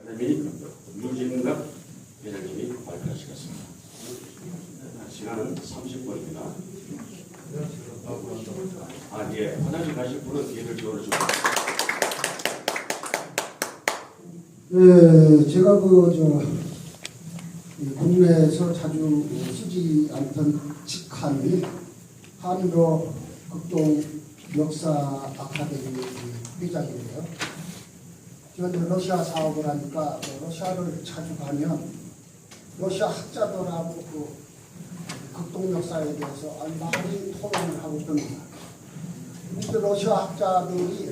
그다음에 유진갑 회장님이 발표하시겠습니다. 시간은 30분입니다. 예, 화장실 가실 분은 뒤를 열어주세요. 네, 제가 국내에서 자주 쓰지 않던 직함이 한러 극동 역사 아카데미 회장인데요. 제가 러시아 사업을 하니까 러시아를 자주 가면 러시아 학자들하고 극동 역사에 대해서 많이 토론을 하고 있습니다. 근데 러시아 학자들이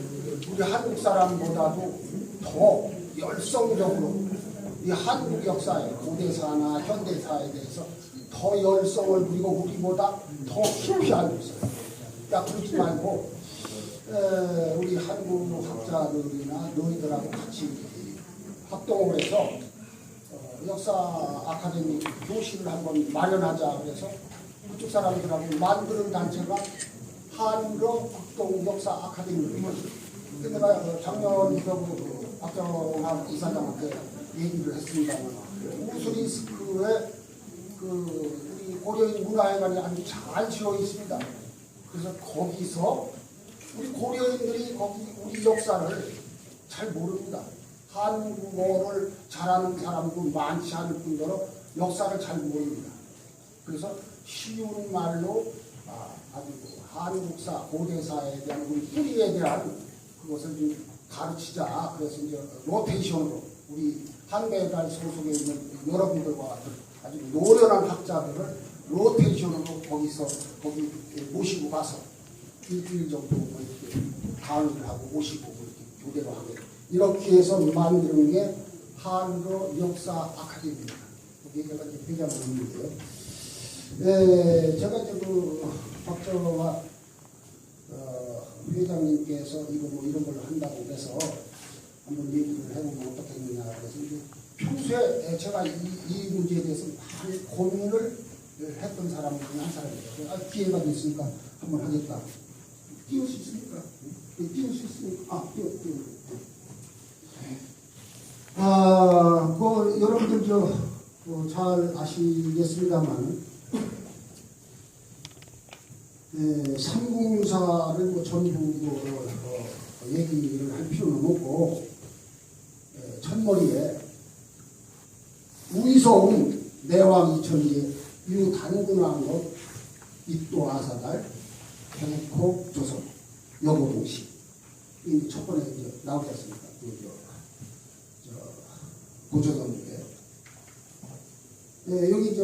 우리 한국 사람보다도 더 열성적으로 이 한국 역사에 고대사나 현대사에 대해서 더 열성을 부리고 우리보다 더 깊이 알고 있어요. 그렇지 말고 우리 한국 학자들이나 너희들하고 같이 합동을 해서 역사 아카데미 교실을 한번 마련하자 그래서 그쪽 사람들하고 만드는 단체가 한러 극동 역사 아카데미입니다. 근데 내가 작년 박정환 이사장한테 얘기를 했습니다만 우스리스크에 우리 고려인 문화회관이 아주 잘 지어 있습니다. 그래서 거기서 우리 고려인들이 우리 역사를 잘 모릅니다. 한국어를 잘하는 사람도 많지 않을 뿐더러 역사를 잘 모릅니다. 그래서 쉬운 말로 아주 한국사, 고대사에 대한 우리 뿌리에 대한 그것을 좀 가르치자. 그래서 이제 로테이션으로 우리 한배달 소속에 있는 여러분들과 같은 아주 노련한 학자들을 로테이션으로 거기 모시고 가서 일주일 정도 이렇게 강의를 하고 모시고 이렇게 교대를 하게 이렇게 해서 만드는 게 한러 역사 아카데미입니다. 여기 제가 이제 회장을 했는데요. 네, 제가 이제 박정화 회장님께서 이런 걸 한다고 해서 한번 얘기를 해보면 어떻겠느냐 그래서 이제 평소에 제가 이 문제에 대해서 많이 고민을 했던 사람 중에 한 사람이에요. 기회가 됐으니까 한번 하겠다. 띄울 수 있습니까? 띄울 수 있습니까? 띄워. 여러분들 잘 아시겠습니다만 삼국유사를 전부 얘기를 할 필요는 없고 첫머리에 우이소운 내왕 이천제 유단군왕 것 입도아사달 개코 조선 여고동시 이 첫 번에 이제 나오지 않습니까? 고조선인데요. 여기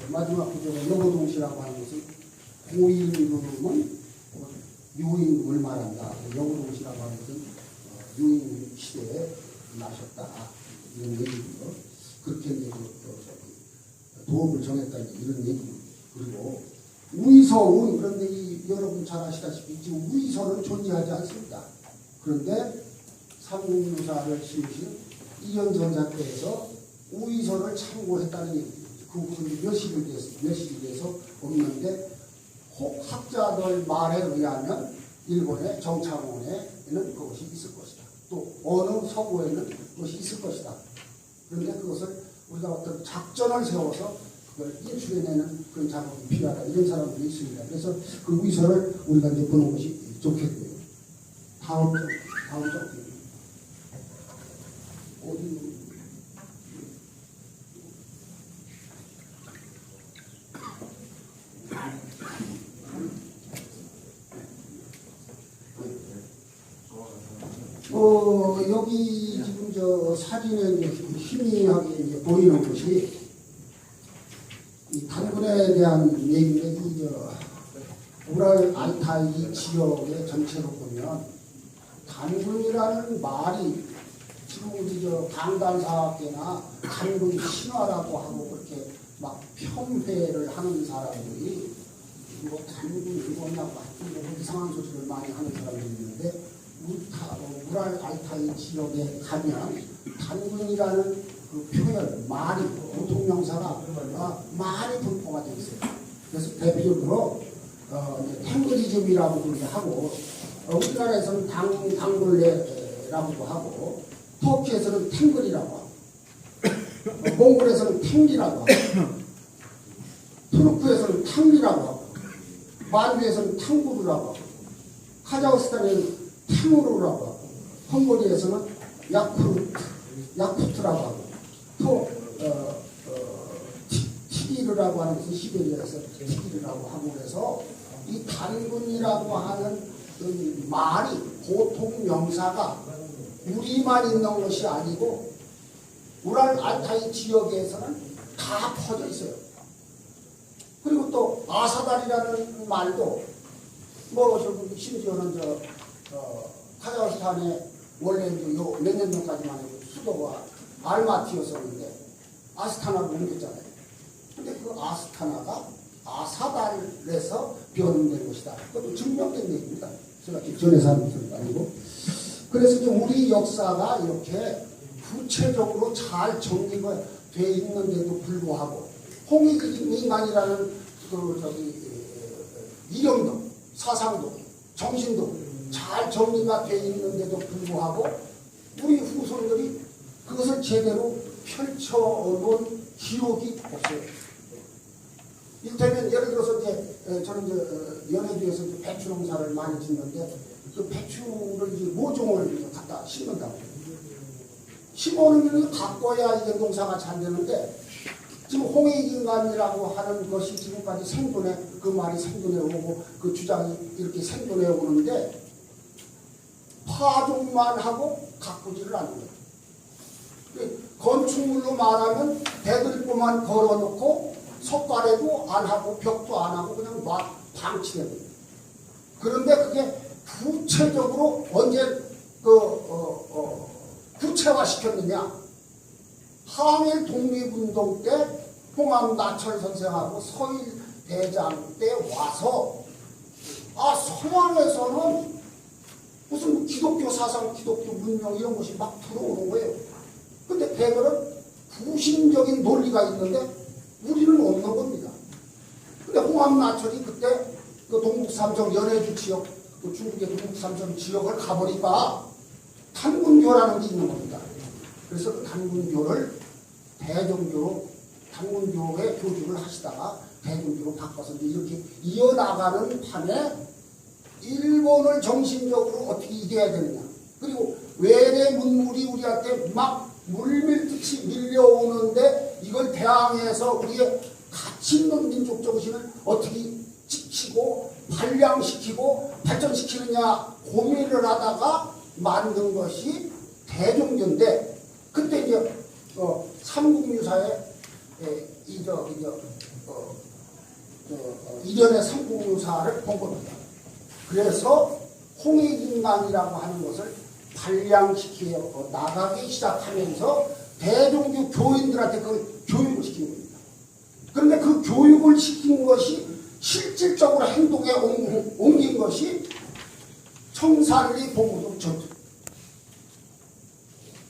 마지막 여고동시라고 하는 것은 고인금은 유인금을 말한다. 여고동시라고 하는 것은 유인 시대에 나셨다. 이런 얘기고요. 그렇게 이제 도읍을 정했다. 이런 얘기고. 그리고 우이서운 그런데 여러분 잘 아시다시피 지금 우이서는 존재하지 않습니다. 그런데 삼국유사를 씌우신 이현전자께서 우이서를 참고했다는 얘기죠. 그 부분이 몇식이 돼서 없는데 학자들 말에 의하면 일본의 정창원에는 그것이 있을 것이다. 또 어느 서구에는 그것이 있을 것이다. 그런데 그것을 우리가 어떤 작전을 세워서 그걸 인출해내는 그런 작업이 필요하다. 이런 사람들이 있습니다. 그래서 그 우이서를 우리가 이제 보는 것이 좋겠고요. 다음 점. 어디 여기 지금 사진에 이제 희미하게 이제 보이는 것이 이 단군에 대한 얘기인데 우랄 알타이 지역의 전체로 보면 단군이라는 말이 지금 우리 강단사학계나 단군 신화라고 하고 그렇게 막 편회를 하는 사람들이 단군 이거냐고 이상한 소식을 많이 하는 사람들이 있는데 우랄 알타이 지역에 가면 단군이라는 그 표현, 말이, 보통명사가 많이 분포가 되어 있어요. 그래서 대표적으로 탱그리즘이라고 하고 우리나라에서는 당굴레라고도 하고 터키에서는 탱글이라고 하고, 몽골에서는 탱리라고 하고, 투르크에서는 탕리라고 하고, 만주에서는 탕구르라고 하고, 카자흐스탄에는 탱우르라고 하고, 헝가리에서는 야쿠트라고 하고, 또 티기르라고 하는 것은 시베리아에서 티기르라고 하고, 그래서 이 단군이라고 하는 그 말이 보통 명사가 우리만 있는 것이 아니고 우랄 알타이 지역에서는 다 퍼져 있어요. 그리고 또 아사달이라는 말도 뭐 심지어는 카자흐스탄에 원래 몇 년 전까지만 해도 수도가 알마티였었는데 아스타나로 옮겼잖아요. 근데 그 아스타나가 아사달에서 변형된 것이다. 그것도 증명된 얘기입니다. 제가 전에서 하는 것은 아니고. 그래서 이제 우리 역사가 이렇게 구체적으로 잘 정리가 돼 있는데도 불구하고 홍익인간이라는 이념도, 사상도, 정신도 잘 정리가 돼 있는데도 불구하고 우리 후손들이 그것을 제대로 펼쳐놓은 기록이 없어요. 이를테면 예를 들어서 이제 저는 이제 연해주에서 이제 배추 농사를 많이 짓는데 그 배추를 이제 모종을 갖다 심는다고. 심어놓으면 가꿔야 이게 농사가 잘 되는데 지금 홍익인간이라고 하는 것이 지금까지 생존해, 그 말이 생존해 오고 그 주장이 이렇게 생존해 오는데 파종만 하고 가꾸지를 않는 거예요. 건축물로 말하면 대들보만 걸어놓고 석가래도 안 하고 벽도 안 하고 그냥 막 방치되는 거예요. 그런데 그게 구체적으로 언제 구체화시켰느냐? 항일 독립운동 때 홍암 나철 선생하고 서일 대장 때 와서 서양에서는 무슨 기독교 사상, 기독교 문명 이런 것이 막 들어오는 거예요. 근데 걔들은 구심적인 논리가 있는데 우리는 없는 겁니다. 근데 홍암 나철이 그때 그 동북삼성 연해주 지역, 그 중국의 동북삼성 지역을 가보니까 단군교라는 게 있는 겁니다. 그래서 그 단군교를 대종교로, 단군교의 교주를 하시다가 대종교로 바꿔서 이렇게 이어나가는 판에 일본을 정신적으로 어떻게 이겨야 되느냐. 그리고 외래 문물이 우리한테 막 물밀듯이 밀려오는데 이걸 대항해서 우리의 가치 있는 민족 정신을 어떻게 지키고 발양시키고 발전시키느냐 고민을 하다가 만든 것이 대종교인데 그때 이제 삼국유사에 이전의 삼국유사를 본 겁니다. 그래서 홍익인간이라고 하는 것을 발양시켜 나가기 시작하면서 대종교 교인들한테 그걸 교육을 시킨 겁니다. 그런데 그 교육을 시킨 것이 실질적으로 행동에 옮긴 것이 청산리 보고동 전투.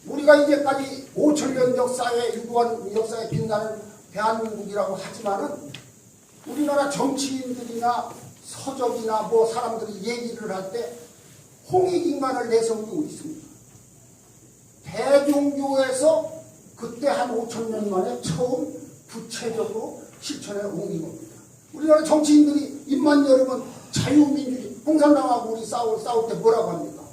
우리가 이제까지 5천년 역사에 유구한 역사에 빛나는 대한민국이라고 하지만은 우리나라 정치인들이나 서적이나 뭐 사람들이 얘기를 할 때 홍익인간을 내세운 게 어디 있습니까? 대종교에서 그때 한 5천년 만에 처음 구체적으로 실천에 옮긴 겁니다. 우리나라 정치인들이 입만 열으면 자유민주주의,共产党하고 우리 싸울 때 뭐라고 합니까?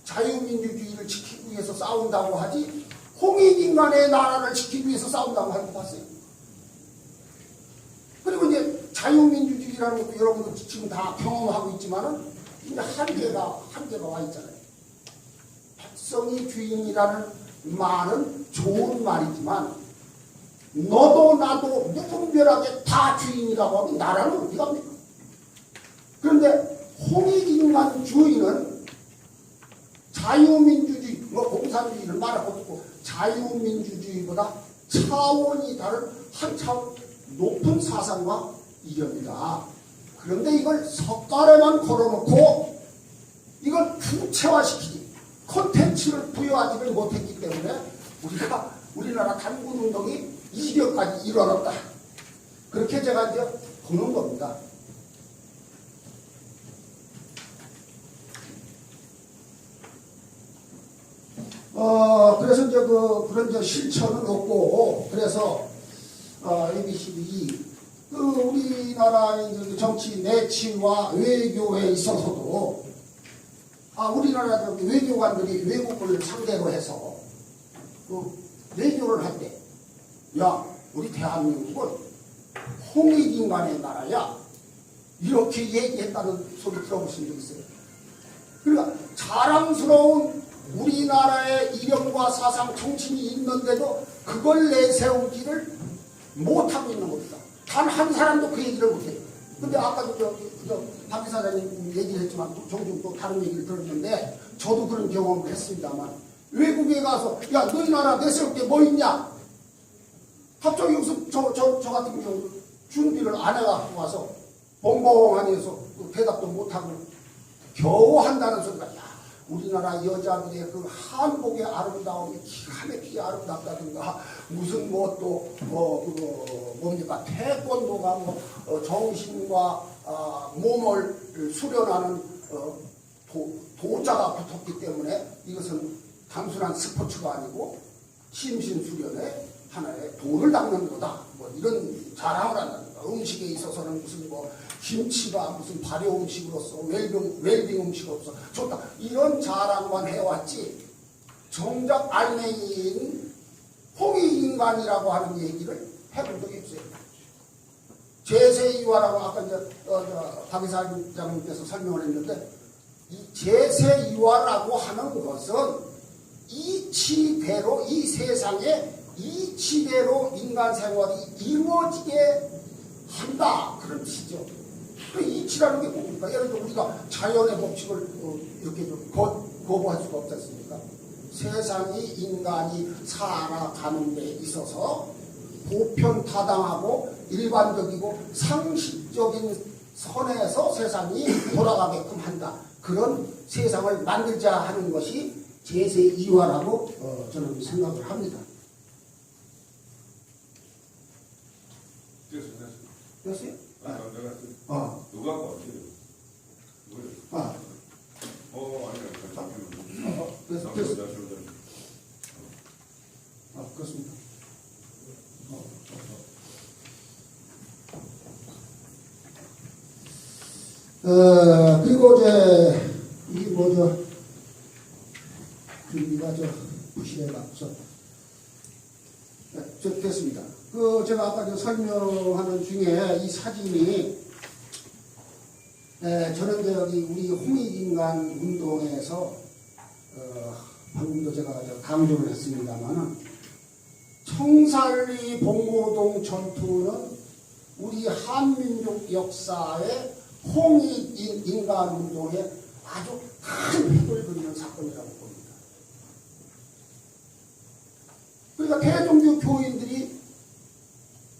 자유민주주의를 지키기 위해서 싸운다고 하지 홍익인간의 나라를 지키기 위해서 싸운다고 하는 거 봤어요. 그리고 이제 자유민주주의라는 것도 여러분들 지금 다 경험하고 있지만은 이제 한계가 와 있잖아요. 백성이 주인이라는 말은 좋은 말이지만 너도 나도 무분별하게 다 주인이라고 하면 나라는 어디 갑니까? 그런데 홍익인간 주인은 자유민주주의, 공산주의를 말할 것도 없고 자유민주주의보다 차원이 다른 한 차원 높은 사상과 이념이다. 그런데 이걸 석가래만 걸어놓고 이걸 구체화시키지 콘텐츠를 부여하지를 못했기 때문에 우리나라 단군운동이 이변까지 일어났다. 그렇게 제가 이제 보는 겁니다. 그래서 이제 그런 이제 실천은 없고, 그래서, ABCD, 우리나라의 이제 정치 내치와 외교에 있어서도, 우리나라 외교관들이 외국을 상대로 해서, 외교를 할 때, 야, 우리 대한민국은 홍익인간의 나라야. 이렇게 얘기했다는 소리 들어보신 적 있어요? 그러니까 자랑스러운 우리나라의 이념과 사상, 정신이 있는데도 그걸 내세우기를 못하고 있는 겁니다. 단 한 사람도 그 얘기를 못해요. 근데 아까도 박 이사장님 얘기를 했지만 종종 또 다른 얘기를 들었는데 저도 그런 경험을 했습니다만 외국에 가서 야, 너희 나라 내세울 게 뭐 있냐? 갑자기 여기서 저 같은 경우 준비를 안 해갖고 와서 벙벙하니 해서 대답도 못하고 겨우 한다는 소리가, 야, 우리나라 여자들의 그 한복의 아름다움이 기가 막히게 아름답다든가, 무슨 뭡니까, 태권도가 정신과 몸을 수련하는 도자가 붙었기 때문에 이것은 단순한 스포츠가 아니고 심신수련의 하나의 도를 닦는 거다. 이런 자랑을 한다든가, 음식에 있어서는 무슨 김치가 무슨 발효 음식으로서 웰빙 음식으로서 좋다. 이런 자랑만 해왔지 정작 알맹이인 홍익인간이라고 하는 얘기를 해본 적이 없어요. 제세이화라고 아까 이제 박 이사장님께서 설명을 했는데, 이 제세이화라고 하는 것은 이치대로 이 세상에 이치대로 인간 생활이 이루어지게 한다, 그런 뜻이죠. 그 이치라는 게 뭡니까? 예를 들어 우리가 자연의 법칙을 이렇게 좀 거부할 수가 없지 않습니까? 세상이 인간이 살아가는 데 있어서 보편타당하고 일반적이고 상식적인 선에서 세상이 돌아가게끔 한다. 그런 세상을 만들자 하는 것이 제세이화라고 저는 생각을 합니다. 됐어요? 누가 왔어요? 그렇습니다. 그리고 이제 이게 준비가 부실해갖고서 됐습니다. 제가 아까 설명하는 중에 이 사진이 저는 여기 우리 홍익인간 운동에서 방금도 제가 강조를 했습니다만은 청산리 봉고동 전투는 우리 한민족 역사의 홍익인간 운동에 아주 큰 획을 그리는 사건이라고 봅니다. 그러니까 대종교 교인들이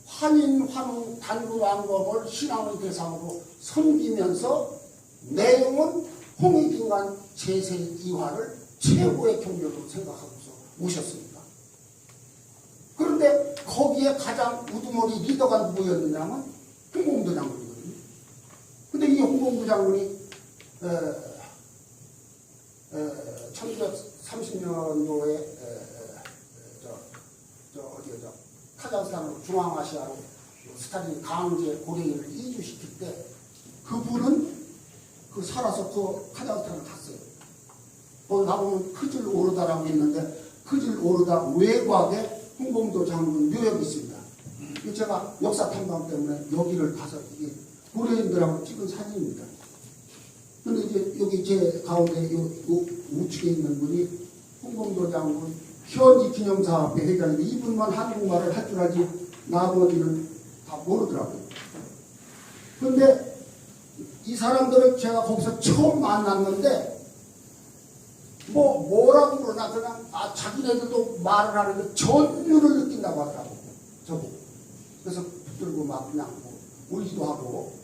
환인, 환웅, 단군, 왕검을 신앙의 대상으로 섬기면서 내용은 홍익인간 제세이화를 최고의 경력으로 생각하고서 오셨습니다. 그런데 거기에 가장 우두머리 리더가 누구였느냐면 홍범도 장군이거든요. 근데 이 홍범도 장군이 1930년도에 카자흐스탄으로 중앙아시아로 스탈린이 강제 고려인을 이주시킬 때 그분은 살아서 카자흐스탄을 갔어요. 거기 가보면 크질 오르다라고 있는데 크질 오르다 외곽에 홍범도 장군 묘역이 있습니다. 제가 역사 탐방 때문에 여기를 가서 이게 고려인들하고 찍은 사진입니다. 근데 이제 여기 제 가운데 우측에 있는 분이 홍범도 장군 현지 기념사업회 회장인데 이분만 한국말을 할 줄 알지 나머지는 다 모르더라고요. 그런데 이 사람들은 제가 거기서 처음 만났는데 뭐라고 그러나 그냥 자기네들도 말을 하는데 전율을 느낀다고 하더라고요. 저보고. 그래서 붙들고 막 그냥 울기도 하고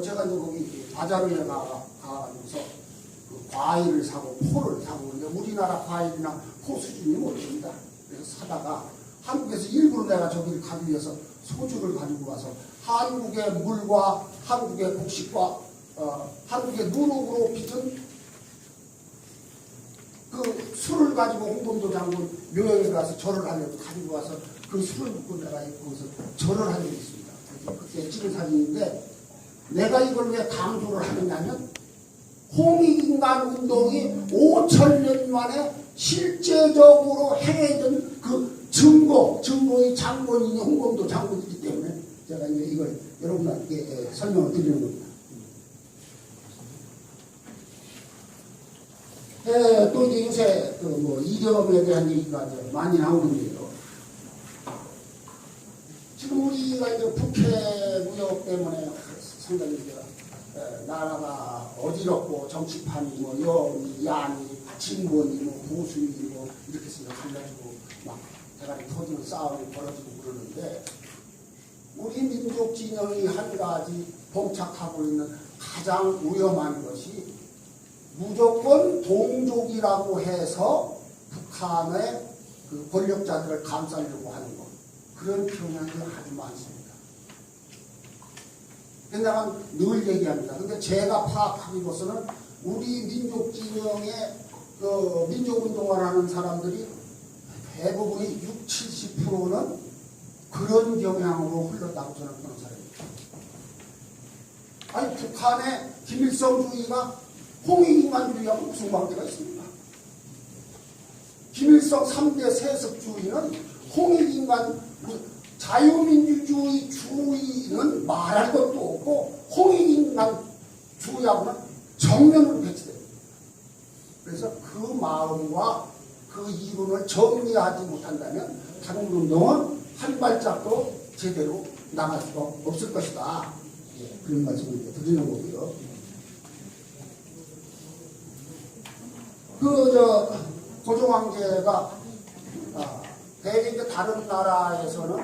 제가 이제 거기 바자르에 가면서 과일을 사고 포를 사고 근데 우리나라 과일이나 포 수준이 모릅니다. 그래서 사다가 한국에서 일부러 내가 저기를 가기 위해서 소주를 가지고 와서 한국의 물과 한국의 곡식과 한국의 누룩으로 빚은 그 술을 가지고 홍범도 장군 묘역에 가서 절을 하려고 가지고 와서 그 술을 붓고 내가 거기서 절을 한 적이 있습니다. 그래서 그때 찍은 사진인데 내가 이걸 왜 강조를 하느냐면 홍익인간 운동이 5,000년 만에 실제적으로 행해진 그 증거의 장본인이 홍범도 장군이기 때문에 제가 이제 이걸 여러분들께 설명을 드리는 겁니다. 또 이제 요새 뭐 이념에 대한 얘기가 이제 많이 나오는데요. 지금 우리가 이제 북해 무역 때문에 상당히 이제 나라가 어지럽고 정치판이 뭐 영이 야니 진보니 뭐 보수니 뭐 이렇게 생각해가지고 막 대가리 터지는 싸움이 벌어지고 그러는데 우리 민족 진영이 한 가지 봉착하고 있는 가장 위험한 것이 무조건 동족이라고 해서 북한의 그 권력자들을 감싸려고 하는 것. 그런 경향이 아주 많습니다. 내가 늘 얘기합니다. 근데 제가 파악하기로서는 우리 민족 진영의 그 민족운동을 하는 사람들이 대부분이 60, 70%는 그런 경향으로 흘렀다고 저는 보는 사람입니다. 아니 북한의 김일성주의가 홍익인간주의하고 무슨 관계가 있습니까? 김일성 3대 세습주의는 홍익인간 자유민주주의 주의는 말할 것도 없고 홍익인간주의하고는 정면으로 배치됩니다. 그래서 그 마음과 그 이론을 정리하지 못한다면 단국운동은 한 발짝도 제대로 나갈 수가 없을 것이다. 예, 그런 말씀을 드리는 거고요. 고종황제가 대개 이제 다른 나라에서는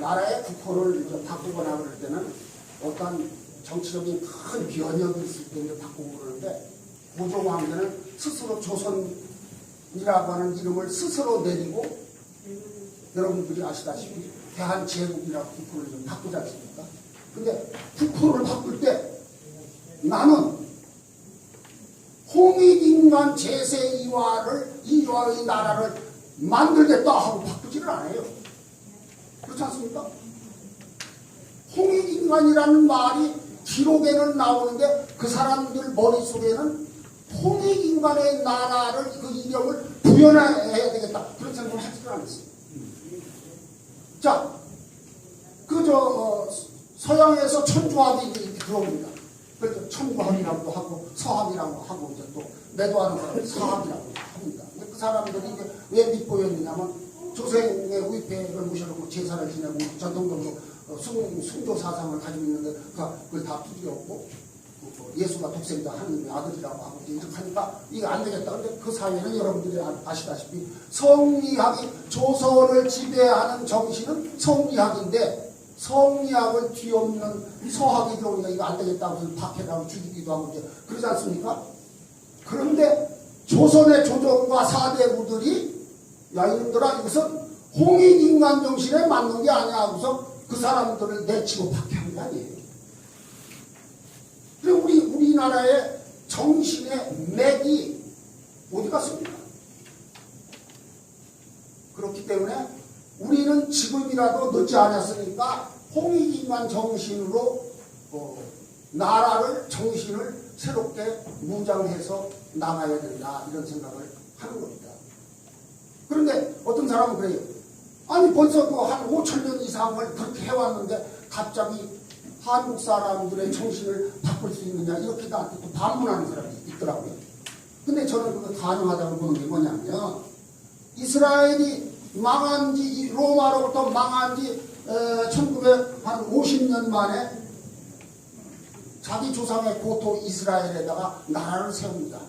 나라의 국호를 이제 바꾸거나 그럴 때는 어떤 정치적인 큰 변혁이 있을 때 이제 바꾸고 그러는데 고종황제는 스스로 조선이라고 하는 이름을 스스로 내리고 여러분들이 아시다시피 대한제국이라고 국호를 좀 바꾸지 않습니까? 근데 국호를 바꿀 때 나는 홍익인간 제세 이화의 나라를 만들겠다 하고 바꾸지를 않아요. 그렇지 않습니까? 홍익인간이라는 말이 기록에는 나오는데 그 사람들 머릿속에는 홍익인간의 나라를 그 이름을 부여해야 되겠다. 그런 생각을 하지를 않았어요. 자, 서양에서 천주합이 이렇게 들어옵니다. 그래서 천주합이라고 하고 서합이라고 하고 이제 또 매도하는 사람이 서합이라고 합니다. 그 사람들이 이제 왜 밑보였느냐면 조생의 위패를 모셔놓고 제사를 지내고 전통적으로 순교 사상을 가지고 있는데 그걸 다 부지었고 예수가 독생자 하나님의 아들이라고 하고 이렇게 하니까 이게 안 되겠다. 근데 그 사회는 여러분들이 아시다시피 성리학이 조선을 지배하는 정신은 성리학인데 성리학을 뒤엎는 서학이 들어오니까 이거 안 되겠다고 해서 박해라고 죽이기도 하고 이제 그러지 않습니까? 그런데 조선의 조정과 사대부들이 야 이놈들아 이것은 홍익인간 정신에 맞는 게 아니야 하고서 그 사람들을 내치고 박해한 게 아니에요. 그리고 우리나라의 정신의 맥이 어디 갔습니까? 그렇기 때문에 우리는 지금이라도 늦지 않았으니까 홍익인간 정신으로 나라를 정신을 새롭게 무장해서 나가야 된다 이런 생각을 하는 겁니다. 그런데 어떤 사람은 그래요. 아니 벌써 한 5,000년 이상을 그렇게 해왔는데 갑자기 한국 사람들의 정신을 바꿀 수 있느냐 이렇게 나한테 또 반문하는 사람이 있더라고요. 근데 저는 그거 가능하다고 보는 게 뭐냐면 이스라엘이 망한 지 로마로부터 망한 지 1950년 만에 자기 조상의 고토 이스라엘에다가 나라를 세웁니다.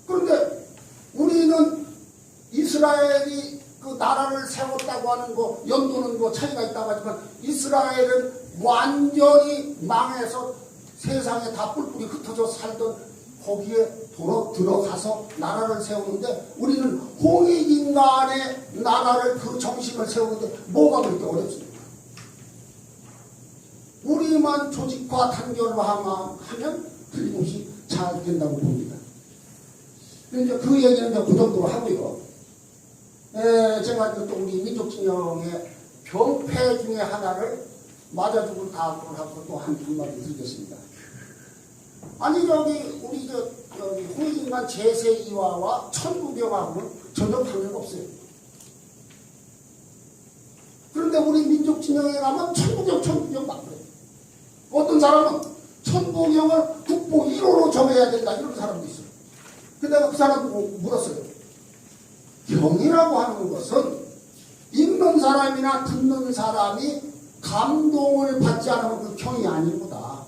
그런데 우리는 이스라엘이 그 나라를 세웠다고 하는 거 연도는 뭐 차이가 있다고 하지만 이스라엘은 완전히 망해서 세상에 다 뿔뿔이 흩어져 살던 거기에 들어가서 나라를 세우는데 우리는 홍익인간의 나라를 그 정신을 세우는데 뭐가 그렇게 어렵습니까? 우리만 조직화 단결하면 틀림없이 잘 된다고 봅니다. 이제 그 얘기는 이제 그 정도로 하고요. 제가 또 우리 민족진영의 병폐 중에 하나를 맞아 죽을 각오를 하고 또 한마디 드리겠습니다. 아니 우리 여기 홍익인간 제세이화와 천부경하고는 전혀 관계가 없어요. 그런데 우리 민족진영에 가면 천부경 막 그래요. 어떤 사람은 천부경을 국보 1호로 정해야 된다 이런 사람도 있어요. 근데 내가 그 사람 보고 물었어요. 경이라고 하는 것은 읽는 사람이나 듣는 사람이 감동을 받지 않으면 그 경이 아니구나.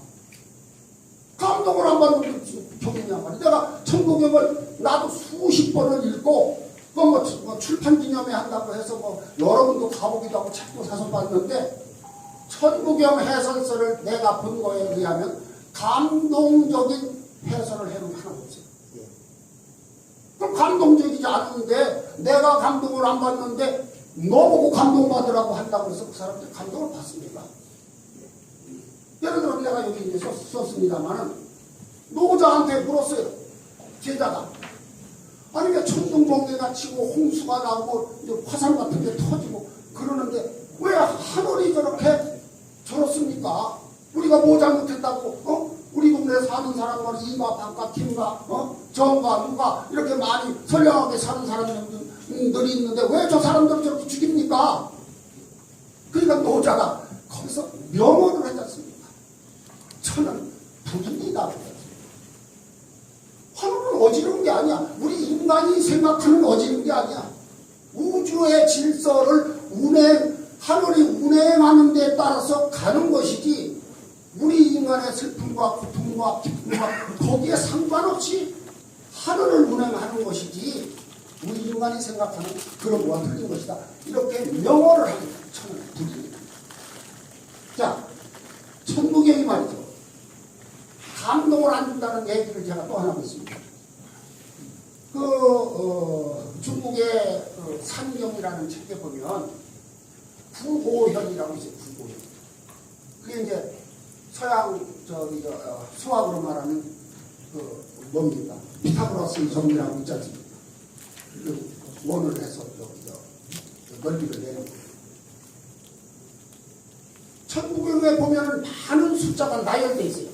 감동을 안 받는 게 경이냐 말이야. 내가 천부경을 나도 수십 번을 읽고 뭐 출판 기념회 한다고 해서 뭐 여러분도 가보기도 하고 책도 사서 봤는데 천부경 해설서를 내가 본 거에 의하면 감동적인 해설을 해놓은 하나 없어요. 그럼 감동적이지 않은데 내가 감동을 안 받는데 너보고 감동받으라고 한다고 해서 그 사람들 감동을 받습니까? 예를 들어 내가 여기 이제 썼습니다만은 노자한테 물었어요. 제자가. 아니 왜 천둥번개가 치고 홍수가 나고 이제 화산 같은 게 터지고 그러는데 왜 하늘이 저렇게 저렇습니까? 우리가 뭐 잘못했다고 우리 동네에 사는 사람은 이가 반가 김가 정가 누가 이렇게 많이 선량하게 사는 사람들이 있는데 왜 저 사람들을 저렇게 죽입니까? 그러니까 노자가 거기서 명언을 하지 않습니까? 천은 불입니다. 하늘은 어지러운 게 아니야. 우리 인간이 생각하는 어지러운 게 아니야. 우주의 질서를 하늘이 운행하는 데 따라서 가는 것이지 우리 인간의 슬픔과 고통과 기쁨과 거기에 상관없이 하늘을 운행하는 것이지 우리 인간이 생각하는 그런 거와 틀린 것이다. 이렇게 명언을 합니다. 천은 불입니다. 자, 천부경이 말이죠. 감동을 안 준다는 얘기를 제가 또 하나 했습니다. 중국의 산경이라는 책에 보면 구고현이라고 있어요. 구고현. 그게 이제 서양 수학으로 말하는 뭡니까? 피타고라스의 정리라고 있지 않습니까? 그 원을 해서 넓이를 내는 거예요. 천부경에 보면은 많은 숫자가 나열되어 있어요.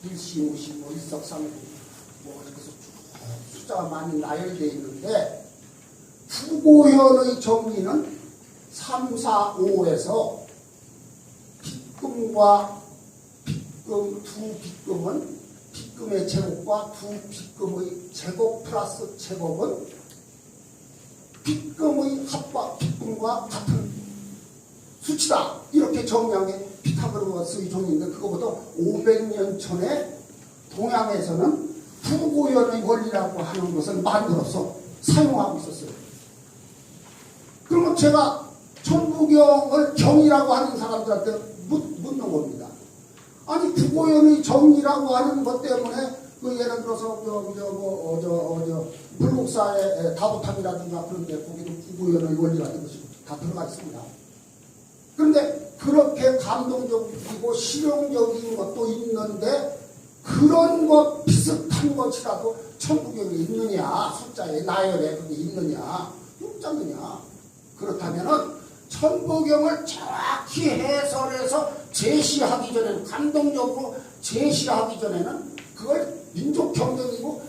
일시무시, 일석삼구, 이렇게 해서 쭉 숫자가 많이 나열되어 있는데 구고현의 정리는 3, 4, 5에서 빗금과 빗금, 두 빗금은 빗금의 제곱과 두 빗금의 제곱 플러스 제곱은 빗금의 합과 빗금과 같은 수치다. 이렇게 정리한 게 피타고라스의 정리인데 그거보다 500년 전에 동양에서는 구고현의 원리라고 하는 것을 만들어서 사용하고 있었어요. 그러면 제가 천부경을 경이라고 하는 사람들한테 묻는 겁니다. 아니 구고현의 정리라고 하는 것 때문에 예를 들어서 불국사의 다보탑이라든가 그런데 거기도 구고현의 원리 같은 것이 다 들어가 있습니다. 그런데 그렇게 감동적이고 실용적인 것도 있는데 그런 것 비슷한 것이라도 천부경에 있느냐, 숫자에 나열에 그게 있느냐, 없지 않느냐. 그렇다면은 천부경을 정확히 해설해서 제시하기 전에는 감동적으로 제시하기 전에는 그걸 민족 경쟁이고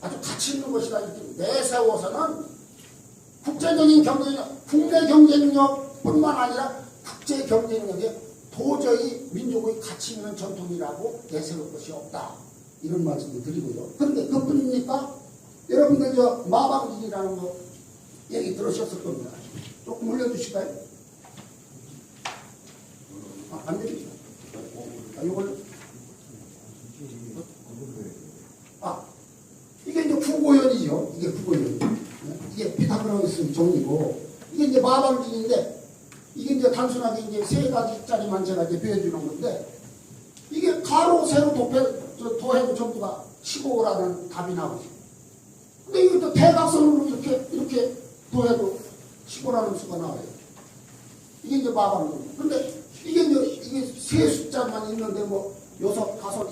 아주 가치 있는 것이다 이렇게 내세워서는 국제적인 경쟁력, 국내 경쟁력뿐만 아니라 국제 경쟁력에 도저히 민족의 가치 있는 전통이라고 내세울 것이 없다. 이런 말씀을 드리고요. 그런데 그뿐입니까? 여러분들 마방진이라는 거 얘기 들으셨을 겁니다. 조금 올려주실까요? 안 됩니다. 이걸 이게 이제 구고현이죠. 이게 구고현. 이게 피타고라스 정리고 이게 이제 마방진인데 이게 이제 단순하게 이제 세 가지짜리만 제가 이제 보여주는 건데 이게 가로 세로 더해도 전부가 15라는 답이 나오죠. 근데 이것도 대각선으로 이렇게 더해도 15라는 수가 나와요. 이게 이제 마방진. 근데 이게 세 숫자만 있는데 뭐 6, 5,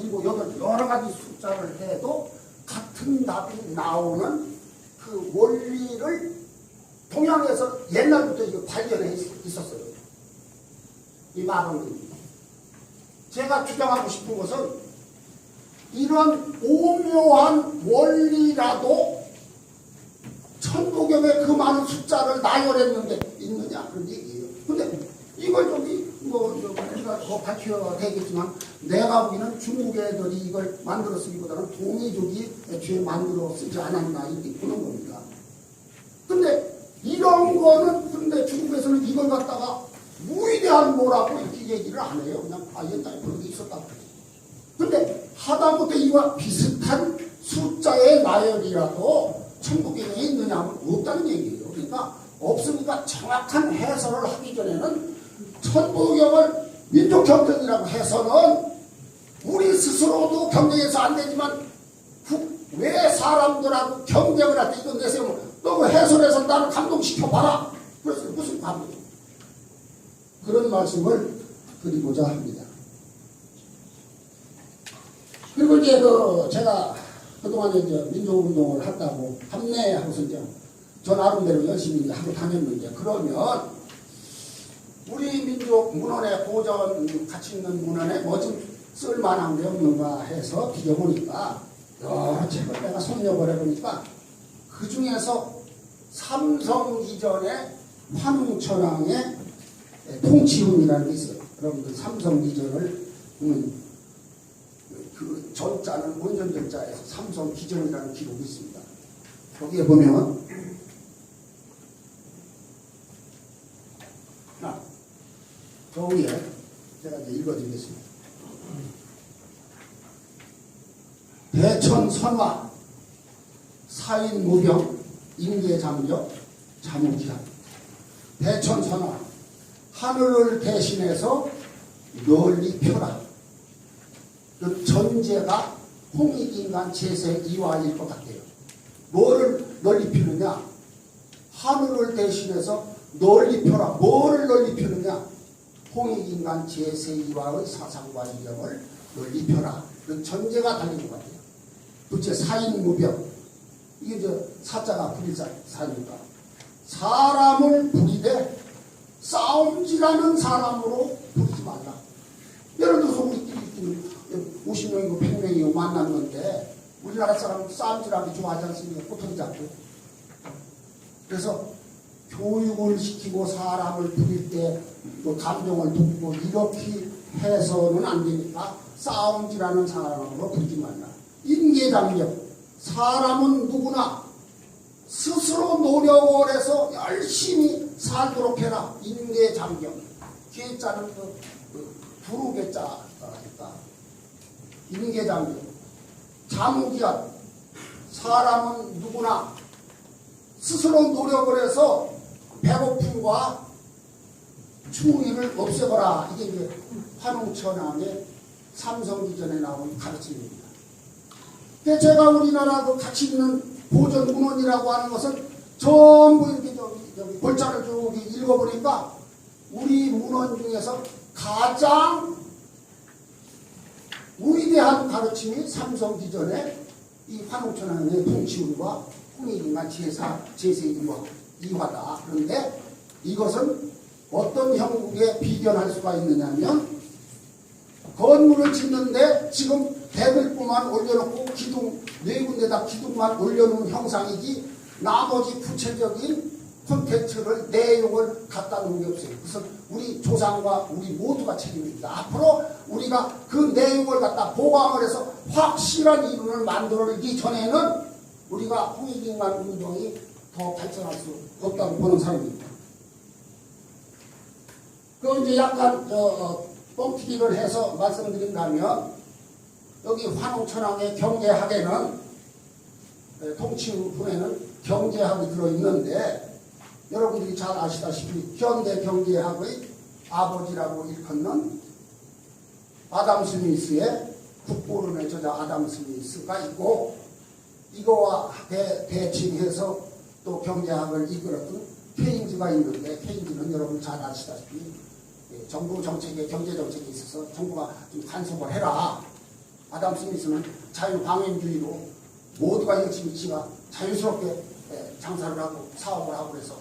7, 8 여러 가지 숫자를 해도 같은 답이 나오는 그 원리를 동양에서 옛날부터 이거 발견해 있었어요. 이 마병입니다. 제가 주장하고 싶은 것은 이런 오묘한 원리라도 천부경에 그 많은 숫자를 나열했는 게 있느냐 그런 얘기예요. 근데 이걸 우리가 더 밝혀야 되겠지만 내가 보기에는 중국 애들이 이걸 만들어 쓰기보다는 동이족이 애초에 만들어 쓰지 않았나 이렇게 보는 겁니다. 근데 이런 거는 근데 중국에서는 이걸 갖다가 무위대한 뭐라고 이렇게 얘기를 안 해요. 그냥 옛날에 그런 게 있었다고. 근데 하다못해 이와 비슷한 숫자의 나열이라도 천부경에 있느냐 하면 없다는 얘기예요. 그러니까 없으니까 정확한 해설을 하기 전에는 천부경을 민족경쟁이라고 해서는 우리 스스로도 경쟁해서 안 되지만 왜 사람들하고 경쟁을 할 때 이건 내세우면 너 그 해설해서 나를 감동시켜봐라. 그래서 무슨 감동? 그런 말씀을 드리고자 합니다. 그리고 이제 제가 그동안에 이제 민족운동을 한다고 합내하고서 이제 저 나름대로 열심히 하고 다녔는데 그러면 우리 민족 문헌에 고전 가치 있는 문헌에 뭐 좀 쓸만한 게 없는가 해서 비교보니까 여러 책을 내가 섭렵을 해보니까 그 중에서 삼성 이전에 환웅천왕의 통치운이라는 게 있어요. 여러분들 삼성 이전을 보면 그 전자는 원전전자에서 삼성 기전이라는 기록이 있습니다. 거기에 보면 저 위에 제가 이제 읽어드리겠습니다. 대천선화 사인무병 임계장적 자무기한 대천선화 하늘을 대신해서 널리 펴라. 그 전제가 홍익인간 제세 이화일 것 같아요. 뭐를 널리 피느냐? 하늘을 대신해서 널리 펴라. 뭐를 널리 피느냐? 홍익인간 제세 이화의 사상과 이념을 널리 펴라. 그 전제가 달린 것 같아요. 둘째 사인무병. 이게 이제 사자가 부리사니까 사람을 부리되 싸움질하는 사람으로 부리지 말라. 예를 들어서 우리끼리 50명이고 100명이고 만났는데 우리나라 사람은 싸움질하기 좋아하지 않습니까? 꼬투리 잡고. 그래서 교육을 시키고 사람을 부릴 때 또 감정을 돕고 이렇게 해서는 안 되니까 싸움질하는 사람으로 부리지 말라. 인계장력. 사람은 누구나 스스로 노력을 해서 열심히 살도록 해라. 인계장력. 계자는 부르계자니까 인계장력. 자무기한. 사람은 누구나 스스로 노력을 해서 배고픔과 추위를 없애거라. 이게 이제 환웅천왕의 삼성기전에 나온 가르침입니다. 제가 우리나라 그 가치 있는 고전 문헌이라고 하는 것은 전부 이렇게 저기 골자를 쭉 읽어보니까 우리 문헌 중에서 가장 위대한 가르침이 삼성기전의 이 환웅천왕의 통치운과 홍익인간 제세 이화다. 그런데 이것은 어떤 형국에 비견할 수가 있느냐면 건물을 짓는데 지금 대들보만 올려놓고 기둥 네 군데다 기둥만 올려놓은 형상이지 나머지 구체적인 콘텐츠를 내용을 갖다 놓은 게 없어요. 그래서 우리 조상과 우리 모두가 책임입니다. 앞으로 우리가 그 내용을 갖다 보강을 해서 확실한 이론을 만들어내기 전에는 우리가 홍익인간 운동이 더 발전할 수 없다고 보는 사람입니다. 그 이제 약간 뻥튀기를 해서 말씀드린다면 여기 환웅천왕의 경제학에는 통치훈에는 경제학이 들어있는데 여러분들이 잘 아시다시피 현대 경제학의 아버지라고 일컫는 아담 스미스의 국보론의 저자 아담 스미스가 있고 이거와 대칭해서 또 경제학을 이끌었던 케인즈가 있는데 케인즈는 여러분 잘 아시다시피 정부 정책에 경제 정책에 있어서 정부가 좀 간섭을 해라. 아담 스미스는 자유방임주의로 모두가 열심히 지가 자유스럽게 장사를 하고 사업을 하고 그래서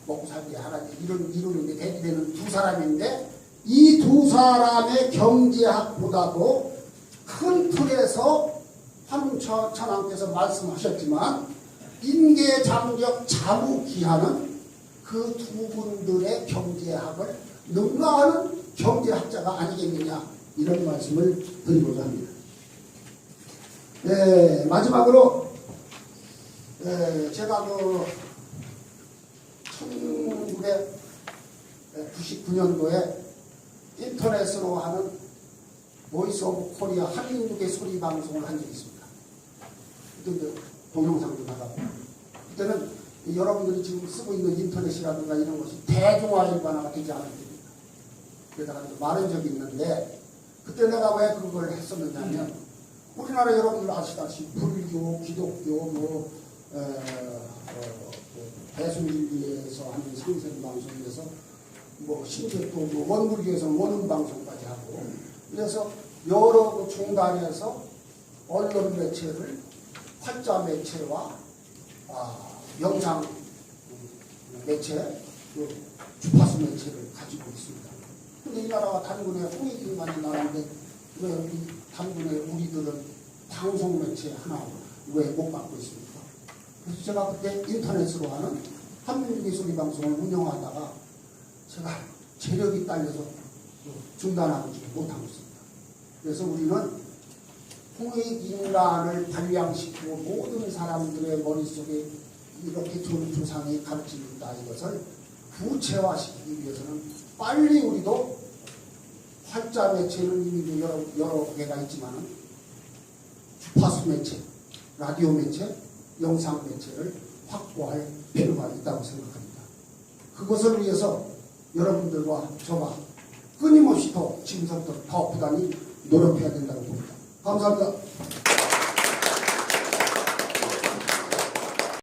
먹고 살게 하라는 이루는 게 대비되는 두 사람인데 이 두 사람의 경제학보다도 큰 틀에서 화문천왕께서 말씀하셨지만 인계장적 자무기하는 그 두 분들의 경제학을 능가하는 경제학자가 아니겠느냐 이런 말씀을 드리고자 합니다. 네, 마지막으로 제가 그 1999년도에 인터넷으로 하는 보이스 오브 코리아 한민족의 소리 방송을 한 적이 있습니다. 그때 동영상도 나가고 그때는 여러분들이 지금 쓰고 있는 인터넷이라든가 이런 것이 대중화일반화가 되지 않을 때입니다. 그러다가 말한 적이 있는데 그때 내가 왜 그걸 했었느냐면 우리나라 여러분들 아시다시피 불교, 기독교, 대승일기에서 하는 상생방송에서 심지어 또 원불교에서는 원음방송까지 하고 그래서 여러 종단에서 언론 매체를 활자 매체와 영상 매체, 주파수 매체를 가지고 있습니다. 근데 이 나라가 단군의 홍익인간의 나라인데 왜 우리 단군의 우리들은 방송 매체 하나 왜 못 갖고 있습니까? 그래서 제가 그때 인터넷으로 하는 한민족의 소리 방송을 운영하다가 제가 체력이 딸려서 중단하고 못하고 있습니다. 그래서 우리는 홍익인간을 발양시키고 모든 사람들의 머릿속에 이렇게 조상이 가르치고 있다 이것을 구체화시키기 위해서는 빨리 우리도 활자 매체는 이미 여러 개가 있지만 주파수 매체, 라디오 매체, 영상 매체를 확보할 필요가 있다고 생각합니다. 그것을 위해서 여러분들과 저가 끊임없이 더 지금부터 더 부단히 노력해야 된다고 봅니다. 감사합니다.